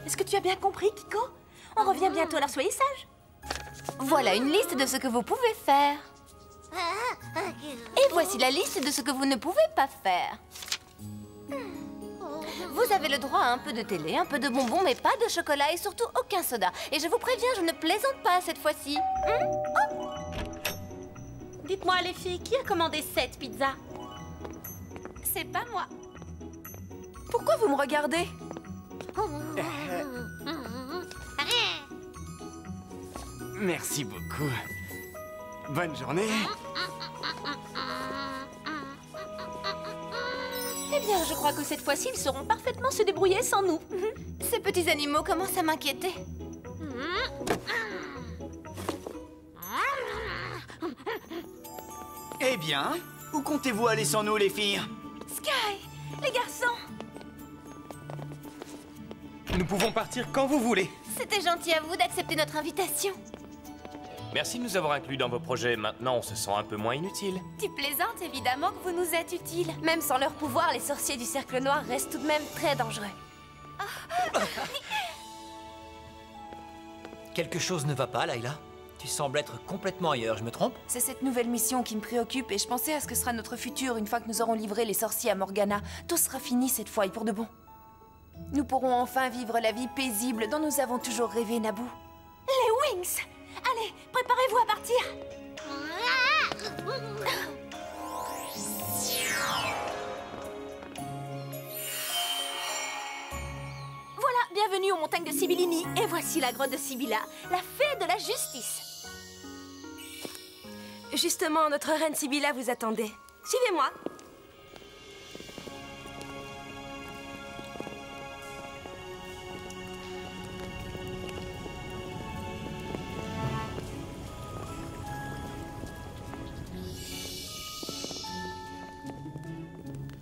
Est-ce que tu as bien compris, Kiko? On revient bientôt, alors soyez sages. Voilà une liste de ce que vous pouvez faire. Et voici la liste de ce que vous ne pouvez pas faire. Vous avez le droit à un peu de télé, un peu de bonbons, mais pas de chocolat et surtout aucun soda. Et je vous préviens, je ne plaisante pas cette fois-ci. Dites-moi, les filles, qui a commandé cette pizza? C'est pas moi. Pourquoi vous me regardez? Merci beaucoup. Bonne journée. Eh bien, je crois que cette fois-ci, ils sauront parfaitement se débrouiller sans nous. Ces petits animaux commencent à m'inquiéter. Eh bien, où comptez-vous aller sans nous, les filles? Sky, les garçons! Nous pouvons partir quand vous voulez. C'était gentil à vous d'accepter notre invitation. Merci de nous avoir inclus dans vos projets. Maintenant, on se sent un peu moins inutile. Tu plaisantes, évidemment que vous nous êtes utiles. Même sans leur pouvoir, les sorciers du Cercle Noir restent tout de même très dangereux. Quelque chose ne va pas, Layla. Tu sembles être complètement ailleurs, je me trompe? C'est cette nouvelle mission qui me préoccupe et je pensais à ce que sera notre futur une fois que nous aurons livré les sorciers à Morgana. Tout sera fini cette fois et pour de bon. Nous pourrons enfin vivre la vie paisible dont nous avons toujours rêvé, Naboo. Les Wings! Allez, préparez-vous à partir! Voilà, bienvenue aux montagnes de Sibylline. Et voici la grotte de Sibylla, la fée de la justice. Justement, notre reine Sibylla vous attendait. Suivez-moi.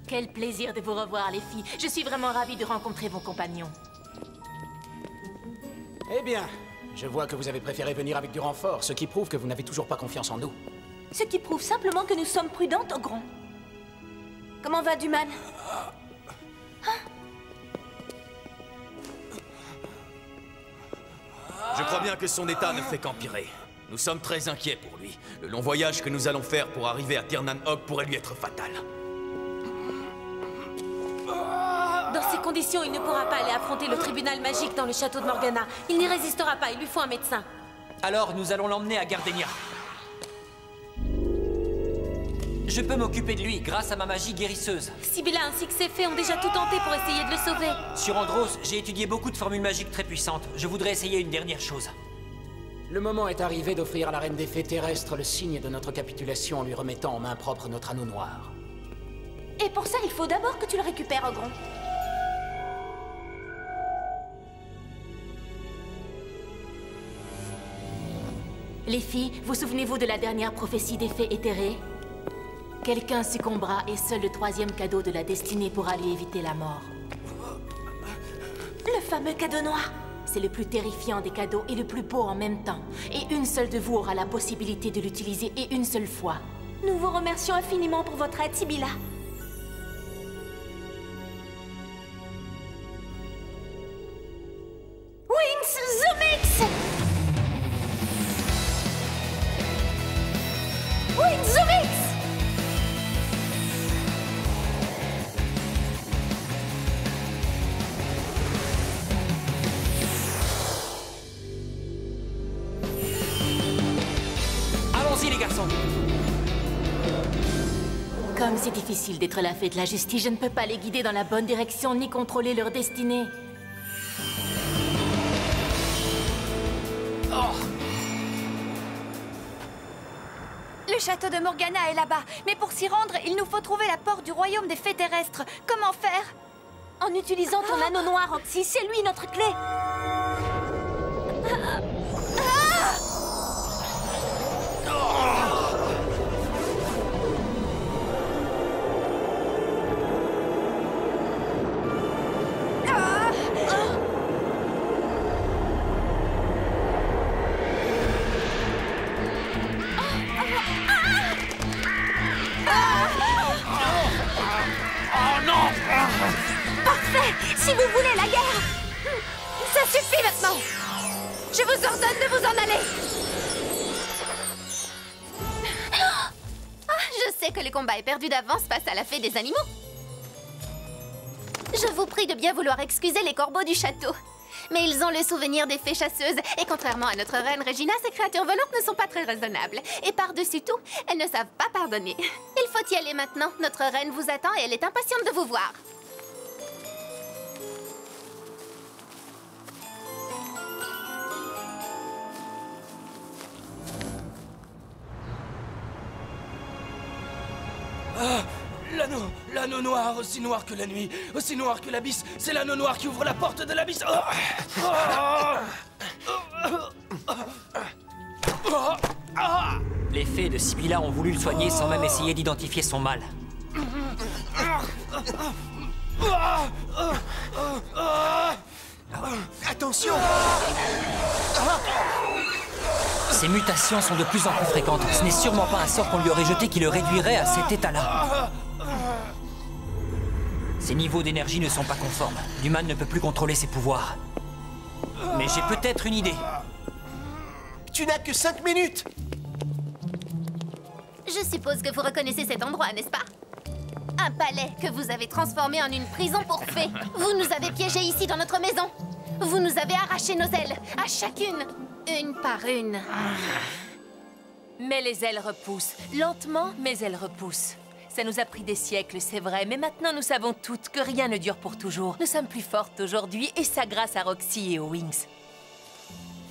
Quel plaisir de vous revoir, les filles. Je suis vraiment ravie de rencontrer vos compagnons. Eh bien, je vois que vous avez préféré venir avec du renfort, ce qui prouve que vous n'avez toujours pas confiance en nous. Ce qui prouve simplement que nous sommes prudentes, Ogron. Comment va Duman? Je crois bien que son état ne fait qu'empirer. Nous sommes très inquiets pour lui. Le long voyage que nous allons faire pour arriver à Tirnan Og pourrait lui être fatal. Dans ces conditions, il ne pourra pas aller affronter le tribunal magique dans le château de Morgana. Il n'y résistera pas, il lui faut un médecin. Alors, nous allons l'emmener à Gardenia. Je peux m'occuper de lui grâce à ma magie guérisseuse. Sibylla ainsi que ses fées ont déjà tout tenté pour essayer de le sauver. Sur Andros, j'ai étudié beaucoup de formules magiques très puissantes. Je voudrais essayer une dernière chose. Le moment est arrivé d'offrir à la reine des fées terrestres le signe de notre capitulation en lui remettant en main propre notre anneau noir. Et pour ça, il faut d'abord que tu le récupères, Ogron. Les filles, vous souvenez-vous de la dernière prophétie des fées éthérées? Quelqu'un succombera et seul le troisième cadeau de la destinée pourra lui éviter la mort. Le fameux cadeau noir. C'est le plus terrifiant des cadeaux et le plus beau en même temps. Et une seule de vous aura la possibilité de l'utiliser et une seule fois. Nous vous remercions infiniment pour votre aide, Sibylla. Wings Zoomix! Wings Zoomix! Allons-y, les garçons. Comme c'est difficile d'être la fée de la justice, je ne peux pas les guider dans la bonne direction ni contrôler leur destinée. Le château de Morgana est là-bas. Mais pour s'y rendre, il nous faut trouver la porte du royaume des fées terrestres. Comment faire? En utilisant ton anneau noir, Oxy, c'est lui notre clé. Oh non! Parfait! Si vous voulez la guerre! Ça maintenant. Je vous ordonne de vous en aller. Je sais que le combat est perdu d'avance face à la fée des animaux. Je vous prie de bien vouloir excuser les corbeaux du château. Mais ils ont le souvenir des fées chasseuses. Et contrairement à notre reine Regina, ces créatures volantes ne sont pas très raisonnables. Et par-dessus tout, elles ne savent pas pardonner. Il faut y aller maintenant. Notre reine vous attend et elle est impatiente de vous voir. Ah, l'anneau noir, aussi noir que la nuit, aussi noir que l'abysse. C'est l'anneau noir qui ouvre la porte de l'abysse. Les fées de Sibylla ont voulu le soigner sans même essayer d'identifier son mal. Attention! Ces mutations sont de plus en plus fréquentes. Ce n'est sûrement pas un sort qu'on lui aurait jeté qui le réduirait à cet état-là. Ses niveaux d'énergie ne sont pas conformes. Duman ne peut plus contrôler ses pouvoirs. Mais j'ai peut-être une idée. Tu n'as que 5 minutes! Je suppose que vous reconnaissez cet endroit, n'est-ce pas? Un palais que vous avez transformé en une prison pour fées. Vous nous avez piégés ici dans notre maison. Vous nous avez arraché nos ailes, à chacune, une par une. Mais les ailes repoussent. Lentement, mais elles repoussent. Ça nous a pris des siècles, c'est vrai, mais maintenant nous savons toutes que rien ne dure pour toujours. Nous sommes plus fortes aujourd'hui, et ça grâce à Roxy et aux Wings.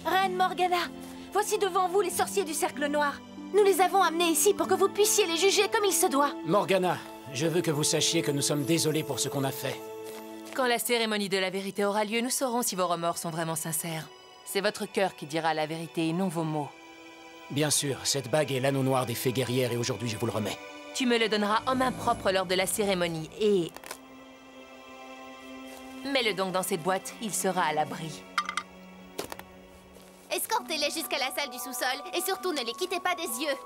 Reine Morgana, voici devant vous les sorciers du Cercle Noir. Nous les avons amenés ici pour que vous puissiez les juger comme il se doit. Morgana, je veux que vous sachiez que nous sommes désolés pour ce qu'on a fait. Quand la cérémonie de la vérité aura lieu, nous saurons si vos remords sont vraiment sincères. C'est votre cœur qui dira la vérité et non vos mots. Bien sûr, cette bague est l'anneau noir des fées guerrières et aujourd'hui je vous le remets. Tu me le donneras en main propre lors de la cérémonie et... Mets-le donc dans cette boîte, il sera à l'abri. Escortez-les jusqu'à la salle du sous-sol et surtout ne les quittez pas des yeux.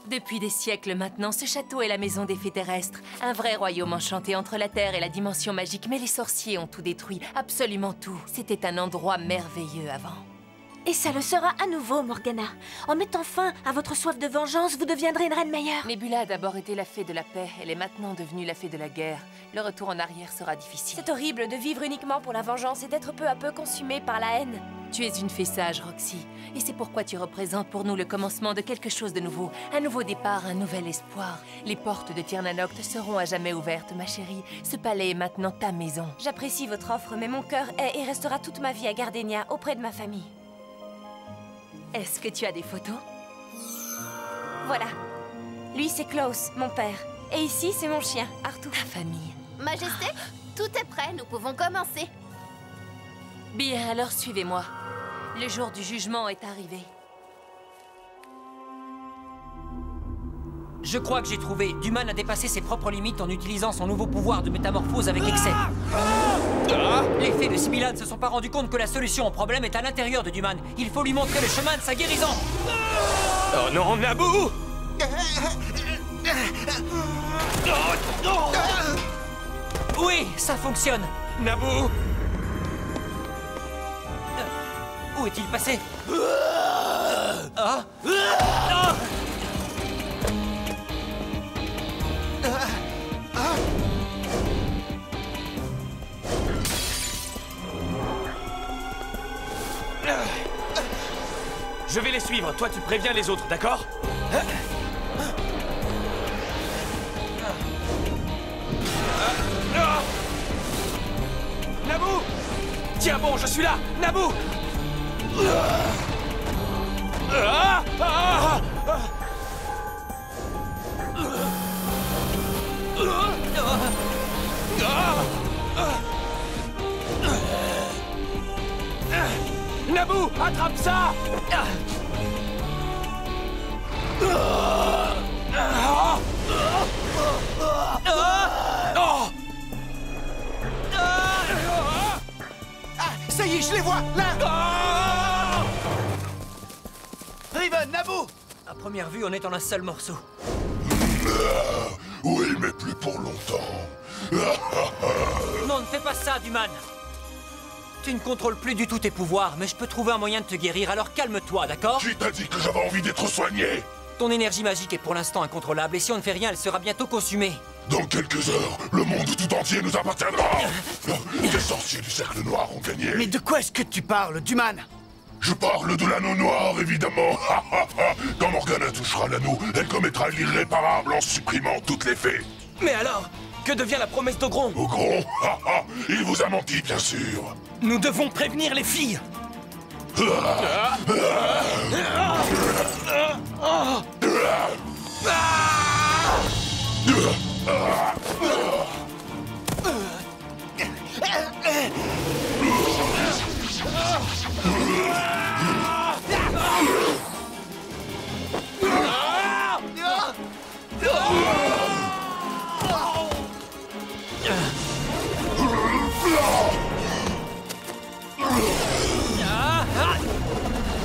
Depuis des siècles maintenant, ce château est la maison des fées terrestres. Un vrai royaume enchanté entre la terre et la dimension magique. Mais les sorciers ont tout détruit, absolument tout. C'était un endroit merveilleux avant. Et ça le sera à nouveau, Morgana. En mettant fin à votre soif de vengeance, vous deviendrez une reine meilleure. Nebula a d'abord été la fée de la paix. Elle est maintenant devenue la fée de la guerre. Le retour en arrière sera difficile. C'est horrible de vivre uniquement pour la vengeance et d'être peu à peu consumé par la haine. Tu es une fée sage, Roxy. Et c'est pourquoi tu représentes pour nous le commencement de quelque chose de nouveau. Un nouveau départ, un nouvel espoir. Les portes de Tirnanoc te seront à jamais ouvertes, ma chérie. Ce palais est maintenant ta maison. J'apprécie votre offre, mais mon cœur est et restera toute ma vie à Gardenia, auprès de ma famille. Est-ce que tu as des photos? Voilà. Lui, c'est Klaus, mon père. Et ici, c'est mon chien, Arthur. Ta famille. Majesté, tout est prêt, nous pouvons commencer. Bien, alors suivez-moi. Le jour du jugement est arrivé. Je crois que j'ai trouvé. Duman a dépassé ses propres limites en utilisant son nouveau pouvoir de métamorphose avec excès. Les fées de Sibylla ne se sont pas rendus compte que la solution au problème est à l'intérieur de Duman. Il faut lui montrer le chemin de sa guérison. Oh non, Naboo! Oui, ça fonctionne. Naboo! Où est-il passé? Je vais les suivre, toi tu préviens les autres, d'accord? Naboo! Tiens bon, je suis là! Naboo! Naboo, attrape ça! Ça y est, je les vois, là! Riven, Naboo! À première vue, on est en un seul morceau. Oui, mais plus pour longtemps. Non, ne fais pas ça, Duman. Tu ne contrôles plus du tout tes pouvoirs, mais je peux trouver un moyen de te guérir, alors calme-toi, d'accord? Qui t'a dit que j'avais envie d'être soigné? Ton énergie magique est pour l'instant incontrôlable, et si on ne fait rien, elle sera bientôt consumée. Dans quelques heures, le monde tout entier nous appartiendra. Les sorciers du Cercle Noir ont gagné. Mais de quoi est-ce que tu parles, Duman? Je parle de l'anneau noir, évidemment. Quand Morgana touchera l'anneau, elle commettra l'irréparable en supprimant toutes les fées. Mais alors, que devient la promesse d'Ogron? Ogron? Il vous a menti, bien sûr. Nous devons prévenir les filles.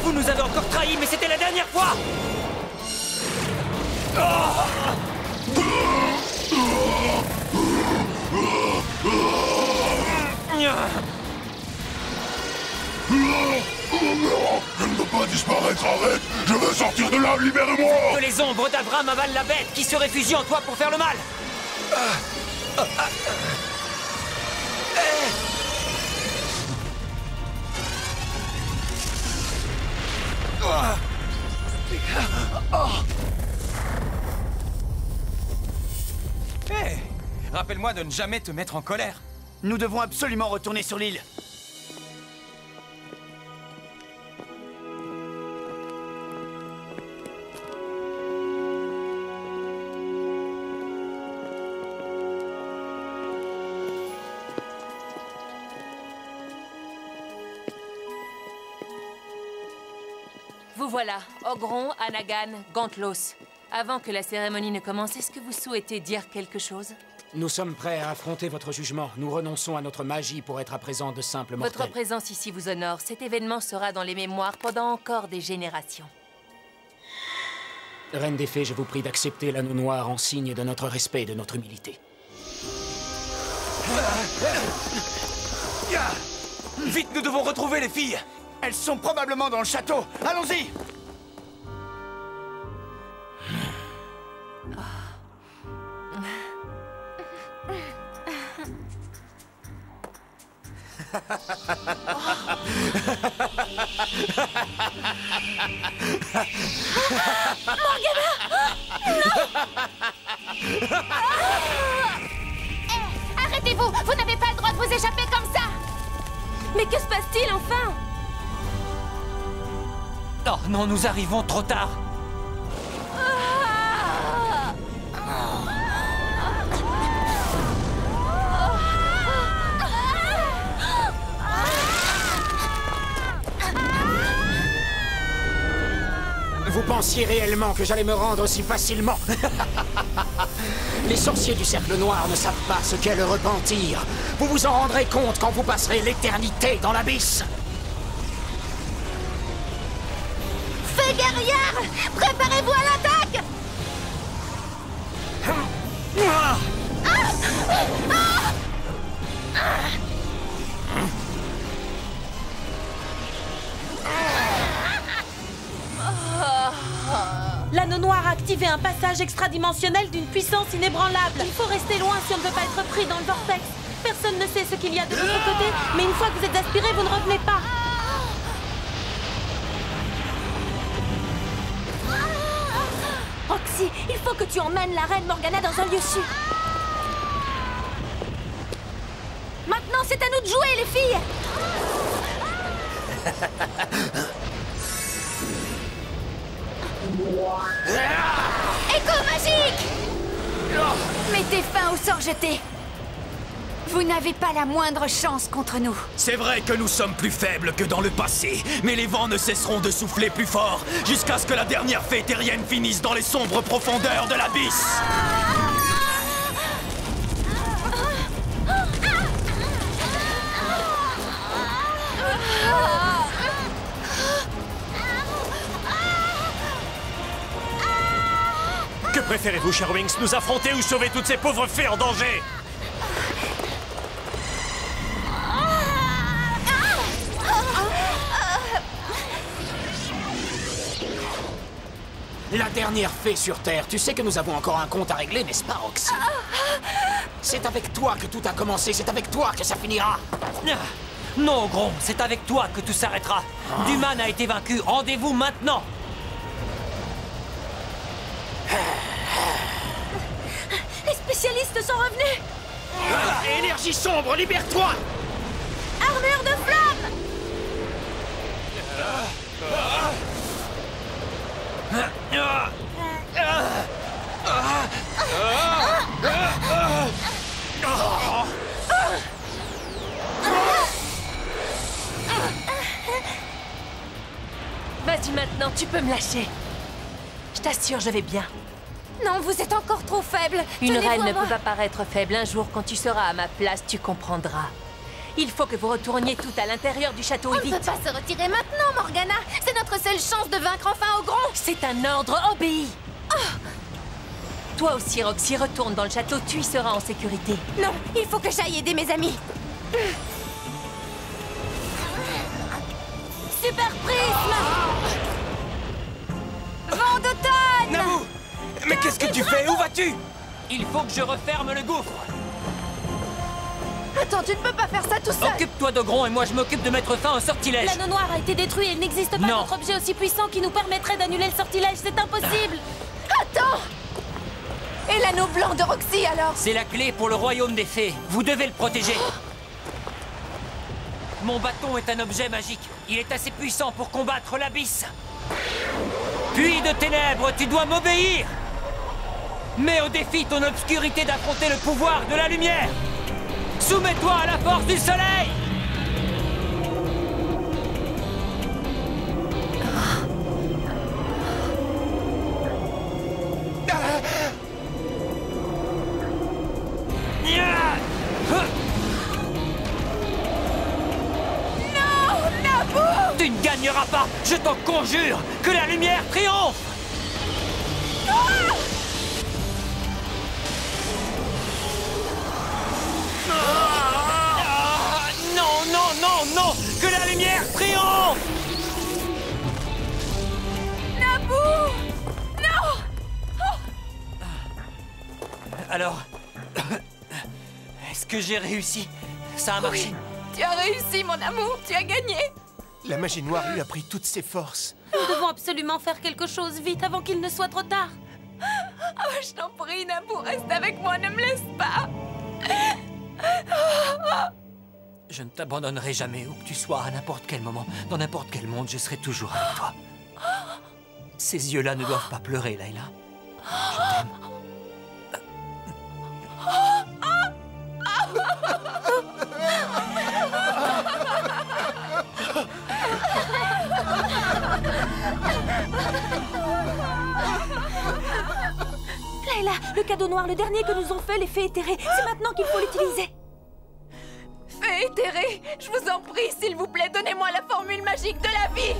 Vous nous avez encore trahis, mais c'était la dernière fois! Je ne veux pas disparaître, arrête! Je veux sortir de là, libère-moi! Que les ombres d'Avram avalent la bête qui se réfugie en toi pour faire le mal! Hé! Rappelle-moi de ne jamais te mettre en colère. Nous devons absolument retourner sur l'île. Vous voilà, Ogron, Anagan, Gantlos. Avant que la cérémonie ne commence, est-ce que vous souhaitez dire quelque chose? Nous sommes prêts à affronter votre jugement. Nous renonçons à notre magie pour être à présent de simples mortels. Votre présence ici vous honore. Cet événement sera dans les mémoires pendant encore des générations. Reine des Fées, je vous prie d'accepter l'anneau noir en signe de notre respect et de notre humilité. Vite, nous devons retrouver les filles. Elles sont probablement dans le château. Allons-y! Arrêtez-vous! Vous n'avez pas le droit de vous échapper comme ça! Mais que se passe-t-il enfin? Oh non, nous arrivons trop tard! Vous pensiez réellement que j'allais me rendre aussi facilement? Les sorciers du Cercle Noir ne savent pas ce qu'est le repentir. Vous vous en rendrez compte quand vous passerez l'éternité dans l'abysse. Feu guerrière! Préparez-vous à l'attaque! L'anneau noir a activé un passage extradimensionnel d'une puissance inébranlable. Il faut rester loin si on ne veut pas être pris dans le vortex. Personne ne sait ce qu'il y a de l'autre côté, mais une fois que vous êtes aspiré, vous ne revenez pas. Roxy, il faut que tu emmènes la reine Morgana dans un lieu sûr. Maintenant, c'est à nous de jouer, les filles. Écho magique! Mettez fin au sort jeté. Vous n'avez pas la moindre chance contre nous. C'est vrai que nous sommes plus faibles que dans le passé, mais les vents ne cesseront de souffler plus fort jusqu'à ce que la dernière fée terrienne finisse dans les sombres profondeurs de l'abysse. Que préférez-vous, cher Winx, nous affronter ou sauver toutes ces pauvres fées en danger? La dernière fée sur Terre. Tu sais que nous avons encore un compte à régler, n'est-ce pas, Roxy? C'est avec toi que tout a commencé, c'est avec toi que ça finira. Non, Gron, c'est avec toi que tout s'arrêtera. Duman a été vaincu, rendez-vous maintenant. Les spécialistes sont revenus. Énergie sombre, libère-toi! Armure de flamme! Vas-y maintenant, tu peux me lâcher. Je t'assure, je vais bien. Non, vous êtes encore trop faible. Une Tenez-vous reine à ne moi. peut pas paraître faible. Un jour, quand tu seras à ma place, tu comprendras. Il faut que vous retourniez tout à l'intérieur du château et On ne vite. peut pas se retirer maintenant, Morgana. C'est notre seule chance de vaincre enfin Ogron. C'est un ordre, obéi. Toi aussi, Roxy, retourne dans le château, tu y seras en sécurité. Non, il faut que j'aille aider mes amis. Super prisme! Vent d'automne! Naboo! Mais qu'est-ce que tu fais? Où vas-tu? Il faut que je referme le gouffre. Attends, tu ne peux pas faire ça tout seul. Occupe-toi de Gron et moi je m'occupe de mettre fin au sortilège. L'anneau noir a été détruit et il n'existe pas Non. d'autre objet aussi puissant qui nous permettrait d'annuler le sortilège. C'est impossible! Attends! Et l'anneau blanc de Roxy, alors? C'est la clé pour le royaume des fées. Vous devez le protéger. Mon bâton est un objet magique. Il est assez puissant pour combattre l'abysse. Puits de ténèbres, tu dois m'obéir. Mets au défi ton obscurité d'affronter le pouvoir de la lumière. Soumets-toi à la force du soleil. Tu ne gagneras pas. Je t'en conjure. Que la lumière triomphe. Non, non, non, non. Que la lumière triomphe. Naboo! Non! Alors, est-ce que j'ai réussi? Ça a marché? Tu as réussi, mon amour, tu as gagné. La magie noire lui a pris toutes ses forces. Nous devons absolument faire quelque chose vite avant qu'il ne soit trop tard. Oh, je t'en prie, Naboo, reste avec moi, ne me laisse pas. Je ne t'abandonnerai jamais où que tu sois, à n'importe quel moment. Dans n'importe quel monde, je serai toujours avec toi. Ces yeux-là ne doivent pas pleurer, Layla. Je t'aime. Layla, le cadeau noir, le dernier que nous ont fait les fées éthérées. C'est maintenant qu'il faut l'utiliser. Fée éthérée, je vous en prie, s'il vous plaît, donnez-moi la formule magique de la vie.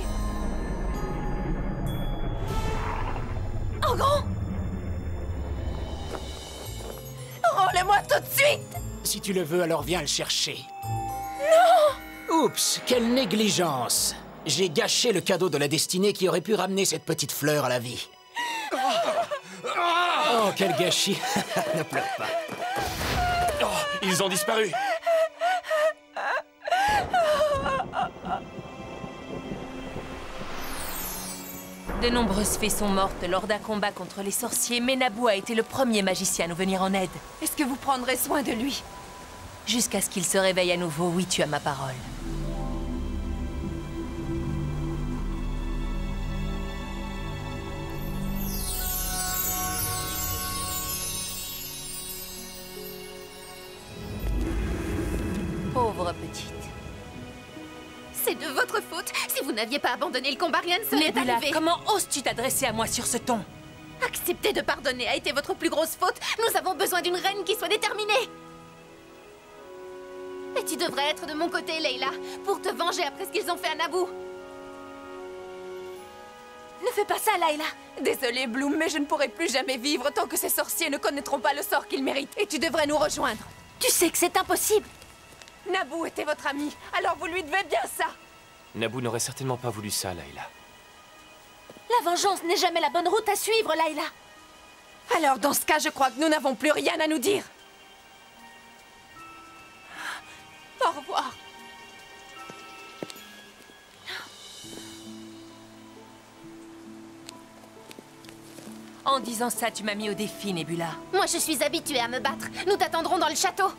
Ogron! Rends-le-moi tout de suite! Si tu le veux, alors viens le chercher. Non! Oups, quelle négligence! J'ai gâché le cadeau de la destinée qui aurait pu ramener cette petite fleur à la vie. Oh, quel gâchis! Ne pleure pas. Oh, ils ont disparu. De nombreuses fées sont mortes lors d'un combat contre les sorciers, mais Naboo a été le premier magicien à nous venir en aide. Est-ce que vous prendrez soin de lui? Jusqu'à ce qu'il se réveille à nouveau, oui, tu as ma parole. Pauvre petite. C'est de votre faute. Si vous n'aviez pas abandonné le combat, rien ne serait Nebula, arrivé. comment oses-tu t'adresser à moi sur ce ton? Accepter de pardonner a été votre plus grosse faute. Nous avons besoin d'une reine qui soit déterminée. Et tu devrais être de mon côté, Layla, pour te venger après ce qu'ils ont fait à Naboo. Ne fais pas ça, Layla. Désolée, Bloom, mais je ne pourrai plus jamais vivre tant que ces sorciers ne connaîtront pas le sort qu'ils méritent. Et tu devrais nous rejoindre. Tu sais que c'est impossible. Naboo était votre ami, alors vous lui devez bien ça. Naboo n'aurait certainement pas voulu ça, Layla. La vengeance n'est jamais la bonne route à suivre, Layla. Alors, dans ce cas, je crois que nous n'avons plus rien à nous dire. Au revoir. En disant ça, tu m'as mis au défi, Nebula. Moi, je suis habituée à me battre. Nous t'attendrons dans le château.